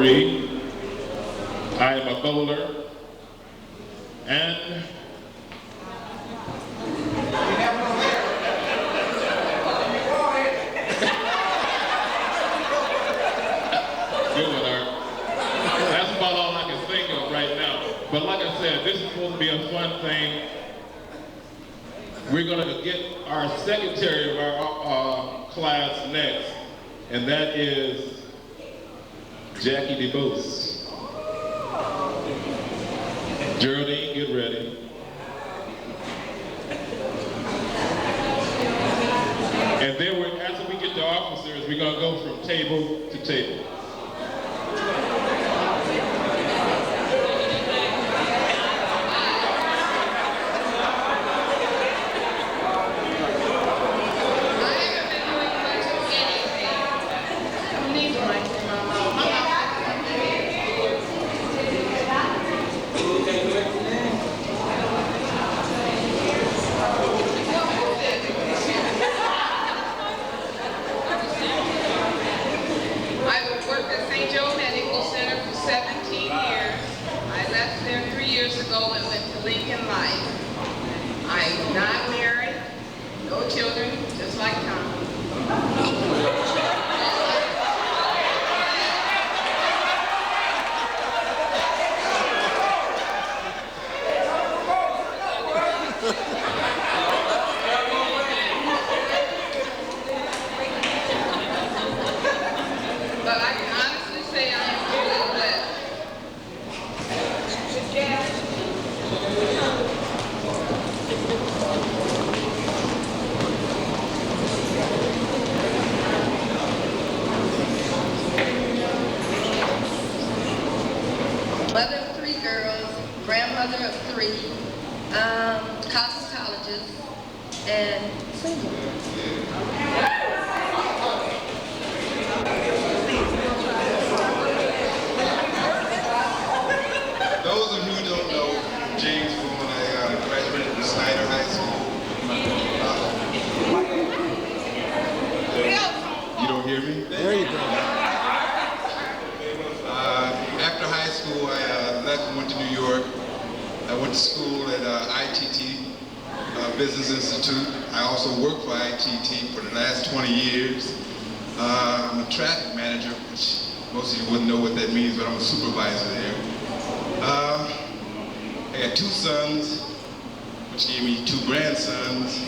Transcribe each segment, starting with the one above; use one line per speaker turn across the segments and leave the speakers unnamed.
3. I am a bowler. And good one, Art. That's about all I can think of right now. But like I said, this is supposed to be a fun thing. We're going to get our secretary of our class next, and that is Jackie DeBose. Geraldine, get ready. And then after we get to officers, we're going to go from table to table.
I'm not married, no children, just like Tom. But I can honestly say I'm really blessed. Mother of 3 girls, grandmother of 3, cosmetologist, and single.
Those of you who don't know James Boone, I graduated from Snyder High School. You don't hear me?
There you go.
After high school, I left and went to New York. I went to school at ITT, Business Institute. I also worked for ITT for the last 20 years. I'm a traffic manager, which most of you wouldn't know what that means, but I'm a supervisor there. I got 2 sons, which gave me 2 grandsons.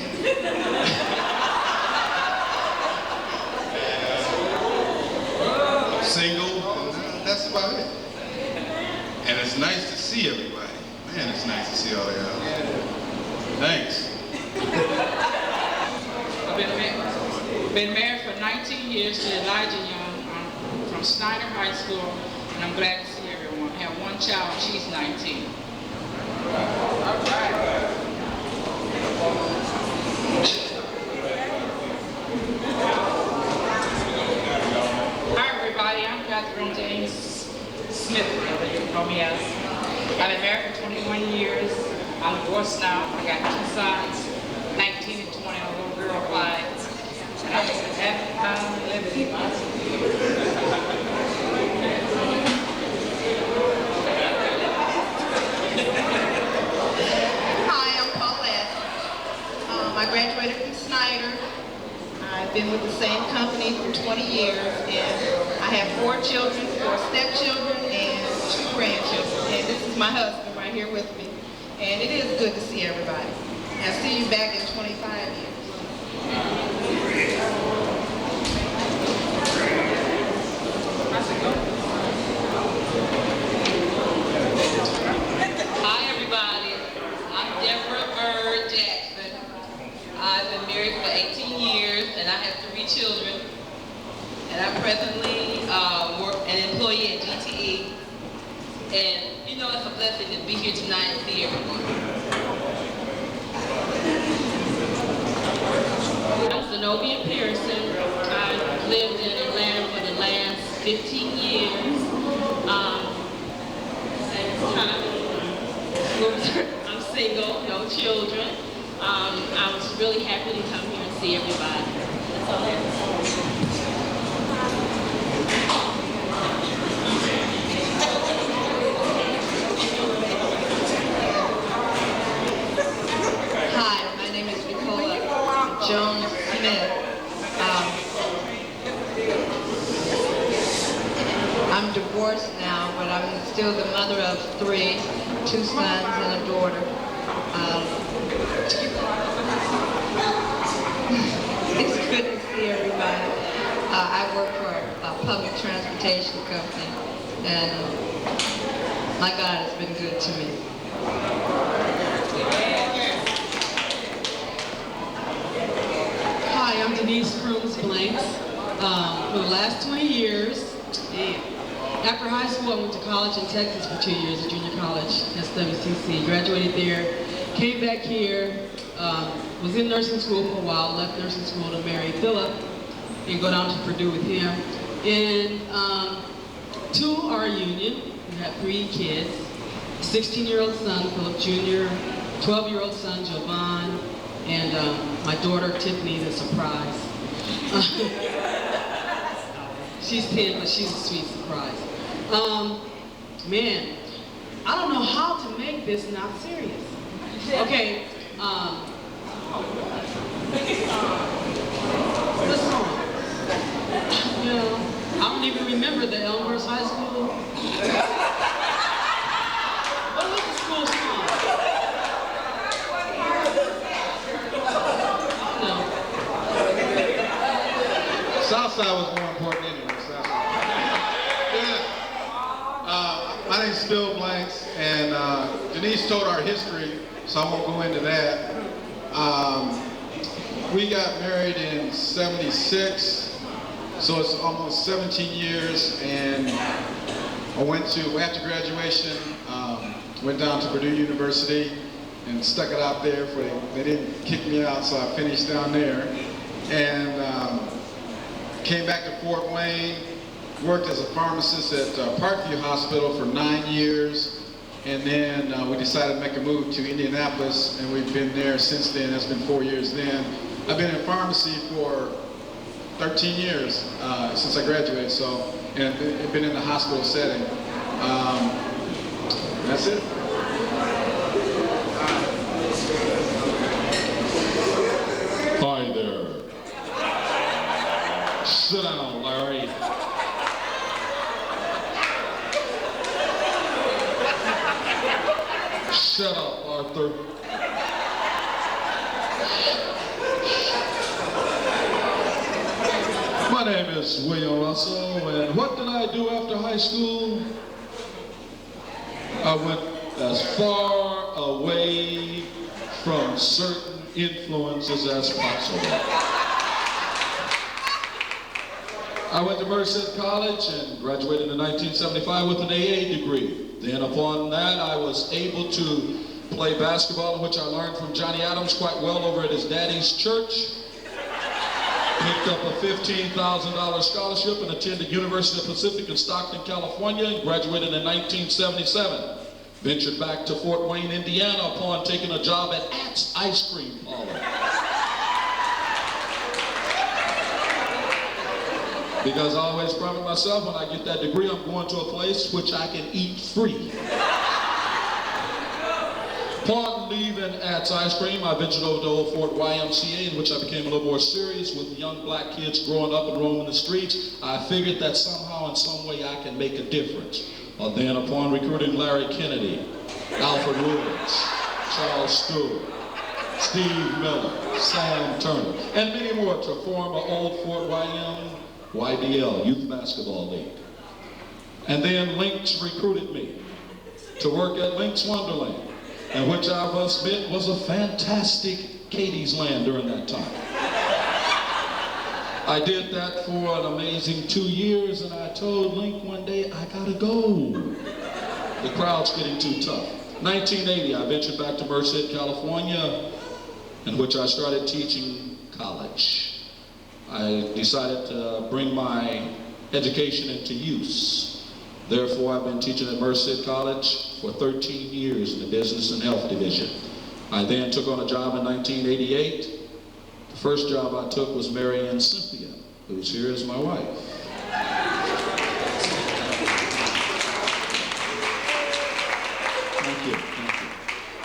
I'm single, and that's about it. And it's nice to see everybody. Man, it's nice to see all of y'all. Thanks.
I've been married for 19 years to Elijah Young. I'm from Snyder High School, and I'm glad to see everyone. I have 1 child, she's 19. All right. Hi everybody, I'm Catherine James Smith, whatever you call me as. I've been married for 21 years. I'm divorced now. I got 2 sons, 19 and 20, a little girl 5. And I'm just happy living.
Hi, I'm Paulette. I graduated from Snyder. I've been with the same company for 20 years, and I have 4 children, 4 stepchildren, and 2 grandchildren. And this is my husband right here with me. And it is good to see everybody. I'll see you back in 25 years.
Hi everybody, I'm Deborah Bird Jackson. I've been married for 18 years and I have 3 children. And I presently work an employee at GTE. And you know it's a blessing to be here tonight and see everyone. I'm Zenobia Pearson. I've lived in Atlanta for the last 15 years. I'm single, no children. I was really happy to come here and see everybody. That's all I have to say. I'm divorced now, but I'm still the mother of 3, 2 sons and a daughter. It's good to see everybody. I work for a public transportation company, and my God has been good to me.
Hi, I'm Denise Crooms Blanks. For the last 20 years, after high school, I went to college in Texas for 2 years, a junior college, SWCC. Graduated there, came back here, was in nursing school for a while, left nursing school to marry Philip and go down to Purdue with him. And to our union, we had 3 kids, 16-year-old son, Philip Jr., 12-year-old son, Jovan, and my daughter, Tiffany, the surprise. She's 10, but she's a sweet surprise. Man, I don't know how to make this not serious. Okay, the song. You know, I don't even remember the Elmhurst High School. What was the school song? No.
Southside was more important anyway. Southside. Yeah. My name's Phil Blanks, and Denise told our history, so I won't go into that. We got married in '76, so it's almost 17 years, and I went to, after graduation, went down to Purdue University and stuck it out there. They didn't kick me out, so I finished down there. And came back to Fort Wayne, worked as a pharmacist at Parkview Hospital for 9 years, and then we decided to make a move to Indianapolis, and we've been there since then. That's been 4 years then. I've been in pharmacy for 13 years since I graduated, so, and I've been in the hospital setting. That's it.
Hi there. Sit down, Larry. Shut up, Arthur. My name is William Russell, and what did I do after high school? I went as far away from certain influences as possible. I went to Merced College and graduated in 1975 with an AA degree. Then upon that, I was able to play basketball, which I learned from Johnny Adams quite well over at his daddy's church. Picked up a $15,000 scholarship and attended University of Pacific in Stockton, California, and graduated in 1977. Ventured back to Fort Wayne, Indiana upon taking a job at At's Ice Cream Parlor. Because I always promised myself when I get that degree, I'm going to a place which I can eat free. Upon leaving At's Ice Cream, I ventured over to Old Fort YMCA, in which I became a little more serious with young black kids growing up and roaming the streets. I figured that somehow, in some way, I can make a difference. Then upon recruiting Larry Kennedy, Alfred Woods, Charles Stewart, Steve Miller, Sam Turner, and many more to form an Old Fort YDL, Youth Basketball League. And then Lynx recruited me to work at Lynx Wonderland, and which I must admit was a fantastic Katie's Land during that time. I did that for an amazing 2 years, and I told Link one day, I gotta go. The crowd's getting too tough. 1980, I ventured back to Merced, California, in which I started teaching college. I decided to bring my education into use. Therefore, I've been teaching at Merced College for 13 years in the Business and Health Division. I then took on a job in 1988. The first job I took was Marianne Cynthia, who's here as my wife. Thank you.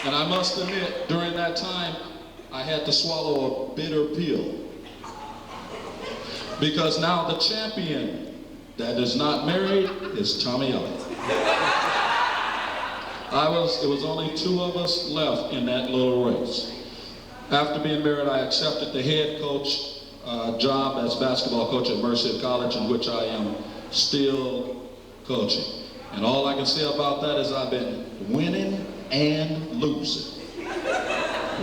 And I must admit, during that time, I had to swallow a bitter pill. Because now the champion
that is not married is Tommy Elliott. It was only 2 of us left in that little race. After being married, I accepted the head coach job as basketball coach at Merced College, in which I am still coaching. And all I can say about that is I've been winning and losing.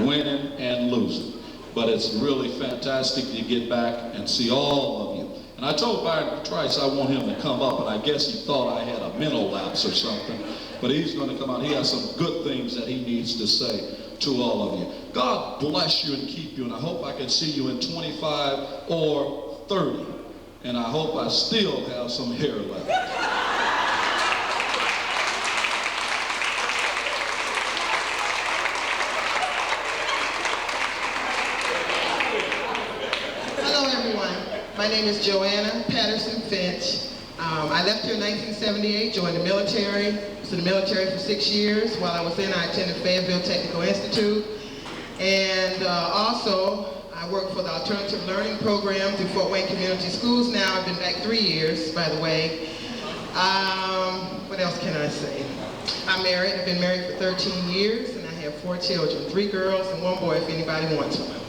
Winning and losing. But it's really fantastic to get back and see all of you. And I told Byron Trice I want him to come up, and I guess he thought I had a mental lapse or something. But he's going to come out. He has some good things that he needs to say to all of you. God bless you and keep you, and I hope I can see you in 25 or 30. And I hope I still have some hair left.
Hello, everyone. My name is Joanna Patterson Finch. I left here in 1978, joined the military. Was in the military for 6 years. While I was in, I attended Fayetteville Technical Institute. And also, I work for the Alternative Learning Program through Fort Wayne Community Schools now. I've been back 3 years, by the way. What else can I say? I'm married. I've been married for 13 years, and I have 4 children, 3 girls and 1 boy if anybody wants one.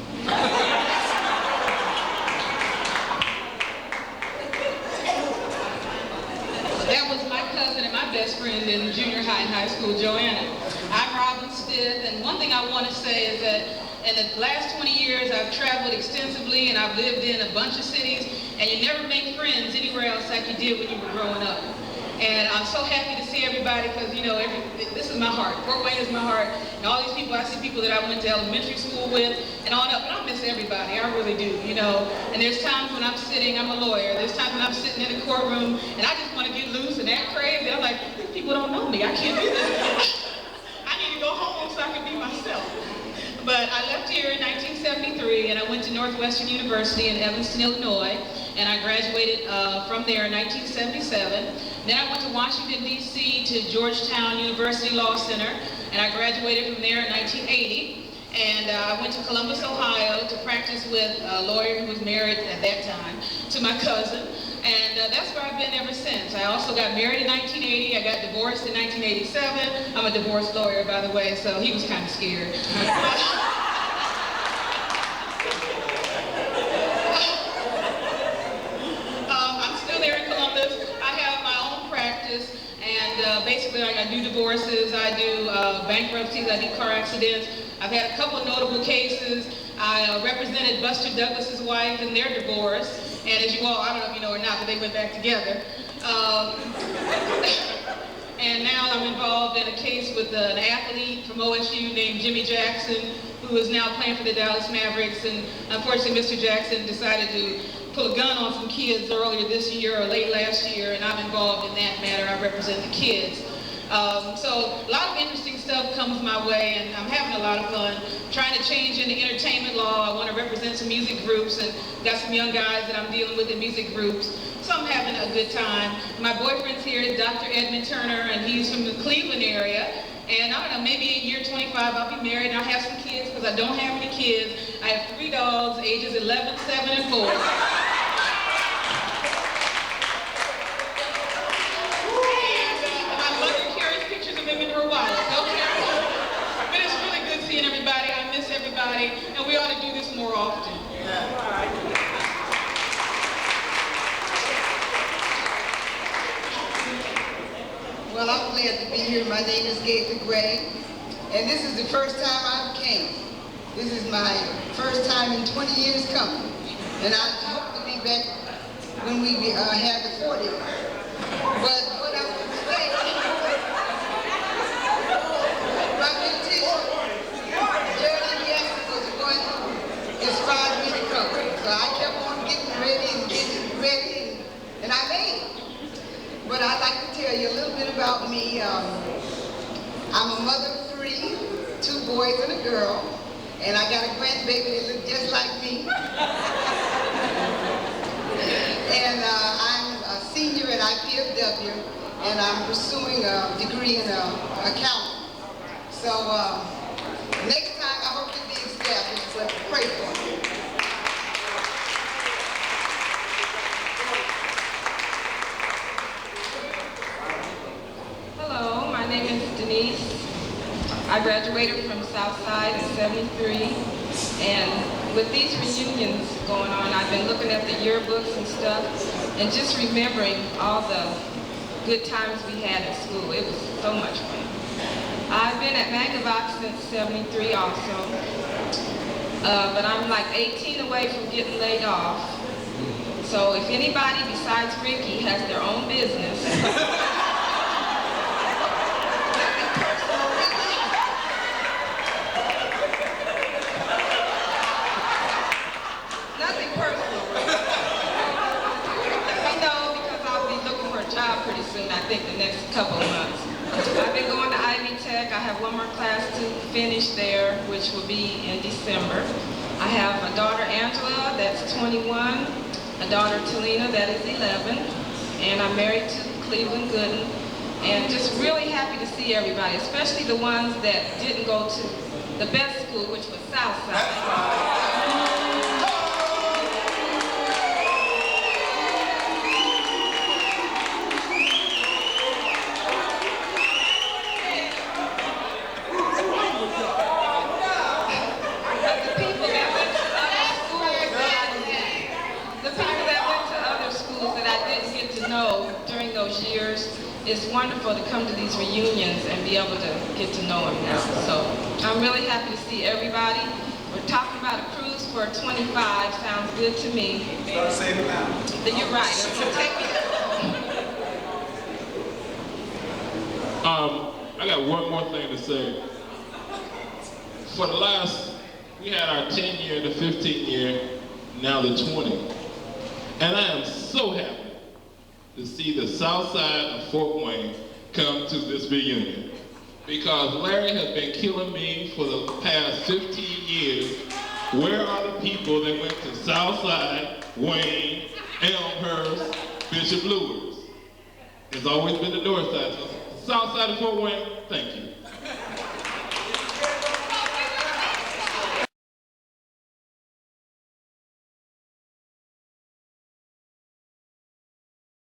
That was my cousin and my best friend in junior high and high school, Joanna. I'm Robin Stith, and one thing I want to say is that in the last 20 years, I've traveled extensively and I've lived in a bunch of cities, and you never make friends anywhere else like you did when you were growing up. And I'm so happy to see everybody because, you know, this is my heart. Fort Wayne is my heart. And all these people, I see people that I went to elementary school with and on up. And I miss everybody. I really do, you know. And there's times when I'm sitting, I'm a lawyer. There's times when I'm sitting in a courtroom and I just want to get loose and act crazy. I'm like, these people don't know me. I can't do this. I need to go home so I can be myself. But I left here in 1973 and I went to Northwestern University in Evanston, Illinois. And I graduated from there in 1977. Then I went to Washington, D.C. to Georgetown University Law Center, and I graduated from there in 1980. And I went to Columbus, Ohio to practice with a lawyer who was married at that time to my cousin. And that's where I've been ever since. I also got married in 1980. I got divorced in 1987. I'm a divorce lawyer, by the way, so he was kind of scared. Basically, I do divorces, I do bankruptcies, I do car accidents. I've had a couple of notable cases. I represented Buster Douglas's wife in their divorce, and as you all, I don't know if you know or not, but they went back together. And now I'm involved in a case with an athlete from OSU named Jimmy Jackson, who is now playing for the Dallas Mavericks. And unfortunately, Mr. Jackson decided to pull a gun on some kids earlier this year or late last year, and I'm involved in that matter. I represent the kids. So a lot of interesting stuff comes my way, and I'm having a lot of fun trying to change into entertainment law. I want to represent some music groups, and got some young guys that I'm dealing with in music groups. So I'm having a good time. My boyfriend's here, Dr. Edmund Turner, and he's from the Cleveland area. And I don't know, maybe in year 25 I'll be married and I'll have some kids because I don't have any kids. I have 3 dogs, ages 11, 7, and 4. And we ought to do this more often.
Well, I'm glad to be here. My name is Gaither Gray, and this is the first time I've came. This is my first time in 20 years coming, and I hope to be back when we have the 40. But what I want to say, my petition, inspired me to come. So I kept on getting ready, and I made it. But I'd like to tell you a little bit about me. I'm a mother of 3, 2 boys and a girl, and I got a grandbaby that looks just like me. And I'm a senior at IPFW, and I'm pursuing a degree in accounting. So next time I hope to be established, but pray for me.
Denise. I graduated from Southside in '73, and with these reunions going on, I've been looking at the yearbooks and stuff, and just remembering all the good times we had in school. It was so much fun. I've been at Magnavox since '73 also, but I'm like 18 away from getting laid off. So if anybody besides Ricky has their own business, nothing personal, really. Let me know because I'll be looking for a job pretty soon, I think the next couple of months. I've been going to Ivy Tech. I have one more class to finish there, which will be in December. I have a daughter, Angela, that's 21, a daughter, Talina, that is 11, and I'm married to Cleveland Gooden, and just really happy to see everybody, especially the ones that didn't go to the best school, which was Southside. During those years, it's wonderful to come to these reunions and be able to get to know them now. So I'm really happy to see everybody. We're talking about a cruise for 25. Sounds good to me.
Start saving now.
You're right. It's gonna take me.
I got one more thing to say. For the last, we had our 10 year, the 15 year, now the 20. And I am so happy to see the south side of Fort Wayne come to this reunion. Because Larry has been killing me for the past 15 years. Where are the people that went to Southside, Wayne, Elmhurst, Bishop Lewis? It's always been the north side. So south side of Fort Wayne, thank you.